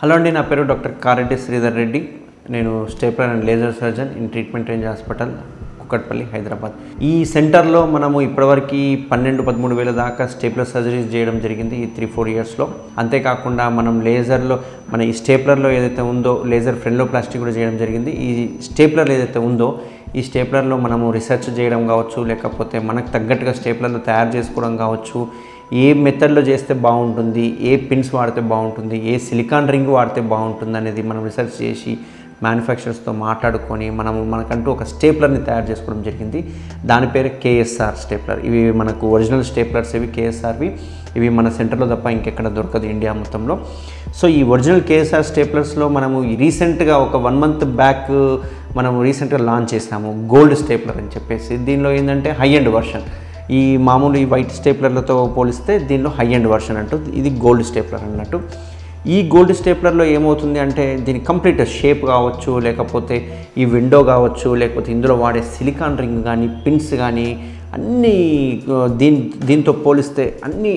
Hello అండి, నా పేరు డాక్టర్ కారెడ్డి శ్రీధర్ రెడ్డి. నేను stapler and laser surgeon in treatment range hospital, Kukatpally, Hyderabad. ఈ సెంటర్లో మనము ఇప్పటివరకు 12-13 వేల దాకా స్టేప్లర్ సర్జరీస్ చేయడం జరిగింది ఈ 3-4 ఇయర్స్లో. అంతేకాకుండా మనం లేజర్లో మన ఈ స్టేప్లర్లో ఏదైతే ఉందో లేజర్ ఫ్రెండ్లోప్లాస్టీ కూడా చేయడం జరిగింది. ఈ స్టేప్లర్ ఏదైతే ఉందో ఈ స్టేప్లర్లో మనము రీసెర్చ్ చేయడం కావచ్చు, లేకపోతే మనకు తగ్గట్టుగా స్టేప్లర్లు తయారు చేసుకోవడం కావచ్చు, ఏ మెథడ్లో చేస్తే బాగుంటుంది, ఏ పిన్స్ వాడితే బాగుంటుంది, ఏ సిలికాన్ రింగ్ వాడితే బాగుంటుంది అనేది మనం రీసెర్చ్ చేసి మ్యానుఫ్యాక్చరర్స్తో మాట్లాడుకొని మనకంటూ ఒక స్టేప్లర్ని తయారు చేసుకోవడం జరిగింది. దాని పేరు కేఎస్ఆర్ స్టేప్లర్. ఇవి మనకు ఒరిజినల్ స్టేప్లర్స్, ఇవి కేఎస్ఆర్వి. ఇవి మన సెంటర్లో తప్ప ఇంకెక్కడ దొరకదు ఇండియా మొత్తంలో. సో ఈ ఒరిజినల్ కేఎస్ఆర్ స్టేప్లర్స్లో మనము రీసెంట్గా ఒక 1 month బ్యాక్ మనము రీసెంట్గా లాంచ్ చేసాము గోల్డ్ స్టేప్లర్ అని చెప్పేసి. దీనిలో ఏంటంటే హై ఎండ్ వర్షన్. ఈ మామూలు ఈ వైట్ స్టేప్లర్లతో పోలిస్తే దీనిలో హై ఎండ్ వర్షన్ అంటూ ఇది గోల్డ్ స్టేప్లర్ అన్నట్టు. ఈ గోల్డ్ స్టేప్లర్లో ఏమవుతుంది అంటే దీని కంప్లీట్ షేప్ కావచ్చు, లేకపోతే ఈ విండో కావచ్చు, లేకపోతే ఇందులో వాడే సిలికాన్ రింగ్ కానీ పిన్స్ కానీ అన్నీ దీంతో పోలిస్తే అన్నీ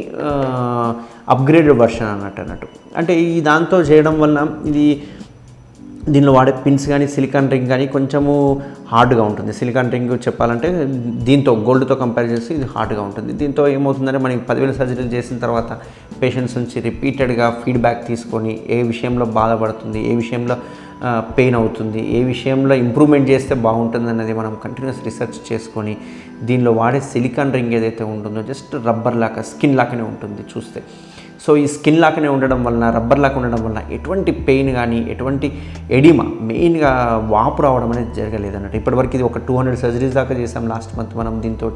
అప్గ్రేడెడ్ వర్షన్ అన్నట్టు. అంటే ఈ దాంతో చేయడం వల్ల దీనిలో వాడే పిన్స్ కానీ సిలికాన్ రింగ్ కానీ కొంచెము హార్డ్గా ఉంటుంది. సిలికాన్ రింగ్ చెప్పాలంటే దీంతో గోల్డ్తో కంపేర్ చేసి ఇది హార్డ్గా ఉంటుంది. దీంతో ఏమవుతుందంటే మనకి 10,000 సర్జరీలు చేసిన తర్వాత పేషెంట్స్ నుంచి రిపీటెడ్గా ఫీడ్బ్యాక్ తీసుకొని ఏ విషయంలో బాధపడుతుంది, ఏ విషయంలో పెయిన్ అవుతుంది, ఏ విషయంలో ఇంప్రూవ్మెంట్ చేస్తే బాగుంటుంది అన్నది మనం కంటిన్యూస్ రీసెర్చ్ చేసుకొని దీనిలో వాడే సిలికాన్ రింగ్ ఏదైతే ఉంటుందో జస్ట్ రబ్బర్ లాగా, స్కిన్ లాగానే ఉంటుంది చూస్తే. సో ఈ స్కిన్ లాగానే ఉండడం వలన, రబ్బర్ లాగా ఉండడం వలన ఎటువంటి పెయిన్ కానీ, ఎటువంటి ఎడిమా, మెయిన్గా వాపు రావడం అనేది జరగలేదు అన్నట్టు. ఇప్పటివరకు ఇది ఒక 200 సర్జరీస్ దాకా చేసాం లాస్ట్ మంత్ మనం దీంతో.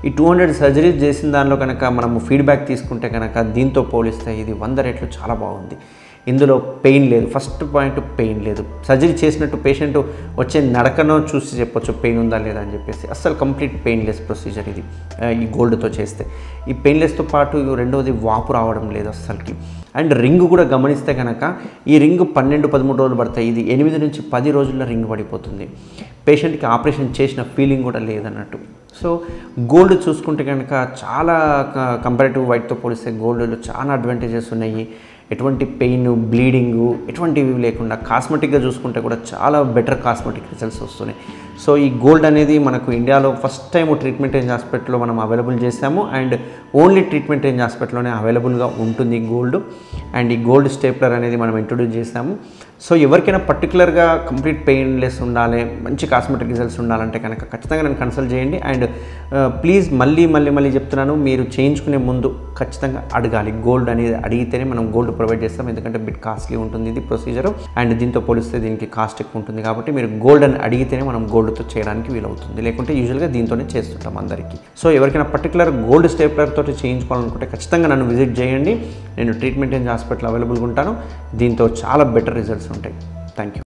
ఈ 200 సర్జరీస్ చేసిన దానిలో కనుక మనము ఫీడ్బ్యాక్ తీసుకుంటే కనుక దీంతో పోలిస్తే ఇది 100 రెట్లు చాలా బాగుంది. ఇందులో పెయిన్ లేదు. ఫస్ట్ పాయింట్ పెయిన్ లేదు. సర్జరీ చేసినట్టు పేషెంట్ వచ్చే నడకనో చూసి చెప్పొచ్చు పెయిన్ ఉందా లేదా అని చెప్పేసి. అస్సలు కంప్లీట్ పెయిన్లెస్ ప్రొసీజర్ ఇది ఈ గోల్డ్తో చేస్తే. ఈ పెయిన్లెస్తో పాటు రెండవది వాపు రావడం లేదు అస్సలకి. అండ్ రింగ్ కూడా గమనిస్తే కనుక ఈ రింగ్ 12-13 రోజులు పడతాయి. ఇది 8 నుంచి 10 రోజుల్లో రింగ్ పడిపోతుంది. పేషెంట్కి ఆపరేషన్ చేసిన ఫీలింగ్ కూడా లేదన్నట్టు. సో గోల్డ్ చూసుకుంటే కనుక చాలా కంపారిటివ్ వైట్తో పోలిస్తే గోల్డ్లో చాలా అడ్వాంటేజెస్ ఉన్నాయి. ఎటువంటి పెయిన్, బ్లీడింగు ఎటువంటివి లేకుండా కాస్మెటిక్గా చూసుకుంటే కూడా చాలా బెటర్ కాస్మెటిక్ రిజల్ట్స్ వస్తున్నాయి. సో ఈ గోల్డ్ అనేది మనకు ఇండియాలో ఫస్ట్ టైం ట్రీట్మెంట్ రేంజ్ హాస్పిటల్లో మనం అవైలబుల్ చేసాము. అండ్ ఓన్లీ ట్రీట్మెంట్ రేంజ్ హాస్పిటల్లోనే అవైలబుల్గా ఉంటుంది గోల్డ్. అండ్ ఈ గోల్డ్ స్టేప్లర్ అనేది మనం ఇంట్రొడ్యూస్ చేసాము. సో ఎవరికైనా పర్టికులర్గా కంప్లీట్ పెయిన్లెస్ ఉండాలి, మంచి కాస్మెటిక్ రిజల్ట్స్ ఉండాలంటే కనుక ఖచ్చితంగా నన్ను కన్సల్ట్ చేయండి. అండ్ ప్లీజ్ మళ్ళీ చెప్తున్నాను, మీరు చేయించుకునే ముందు ఖచ్చితంగా అడగాలి. గోల్డ్ అనేది అడిగితేనే మనం గోల్డ్ ప్రొవైడ్ చేస్తాం. ఎందుకంటే బిట్ కాస్ట్లీ ఉంటుంది ఇది ప్రొసీజర్. అండ్ దీంతో పోలిస్తే దీనికి కాస్ట్ ఎక్కువ ఉంటుంది. కాబట్టి మీరు గోల్డ్ అని అడిగితేనే మనం గోల్డ్తో చేయడానికి వీలవుతుంది. లేకుంటే యూజువల్గా దీంతోనే చేస్తుంటాం అందరికీ. సో ఎవరికైనా పర్టికులర్ గోల్డ్ స్టేప్లర్ తోటి చేయించుకోవాలనుకుంటే ఖచ్చితంగా నన్ను విజిట్ చేయండి. నేను ట్రీట్మెంట్ రేంజ్ హాస్పిటల్ అవైలబుల్గా ఉంటాను. దీంతో చాలా బెటర్ రిజల్ట్స్ ఉంటాయి. Thank you.